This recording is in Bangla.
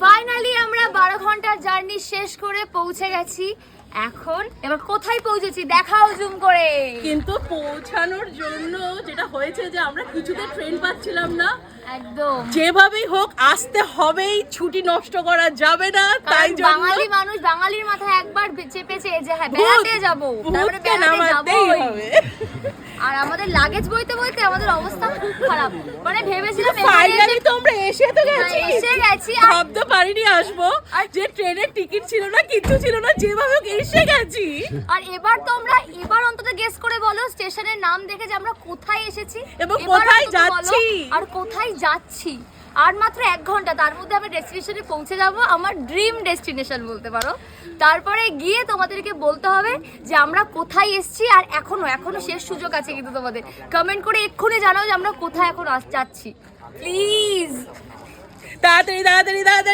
ফাইনালি আমরা 12 ঘন্টার জার্নি শেষ করে পৌঁছে গেছি। এখন এবার কোথায় পৌঁছেছি দেখাও জুম করে। কিন্তু পৌঁছানোর জন্য যেটা হয়েছে যে আমরা কিছুতে ট্রেন পাচ্ছিলাম না, একদম যেভাবেই হোক আসতে হবেই, ছুটি নষ্ট করা যাবে না। তাই জন্য বাঙালি মানুষ, বাঙালির মাথায় একবার চেপেছে যে হ্যাঁ বেড়াতে যাবো, তারপরে বেড়াতে যাবোই। আর আমাদের লাগেজ বইতে বইতে আমাদের অবস্থা খুব খারাপ, মানে ভেবেছিলাম ফাইনালি তো আমরা এসে গেছি। ভাবতে পারিনি আসবো, আর যে ট্রেনের টিকিট ছিল না, কিছু ছিল না, যেভাবে হোক এসে গেছি। আর এবার তোমরা এবার অন্তত গেস করে বলো স্টেশনের নাম দেখে যে আমরা কোথায় এসেছি এবং কোথায় যাচ্ছি আর কোথায় যাচ্ছি। আর মাত্র 1 ঘন্টা, তার মধ্যে আমি ডেস্টিনেশনে পৌঁছে যাব, আমার ড্রিম ডেস্টিনেশন বলতে পারো। তারপরে গিয়ে তোমাদেরকে বলতে হবে যে আমরা কোথায় এসেছি। আর এখনো শেষ সুযোগ আছে কিন্তু তোমাদের কমেন্ট করে এক্ষুনি জানাও যে আমরা কোথায় এখন যাচ্ছি, প্লিজ। তাড়াতাড়ি তাড়াতাড়ি তাড়াতাড়ি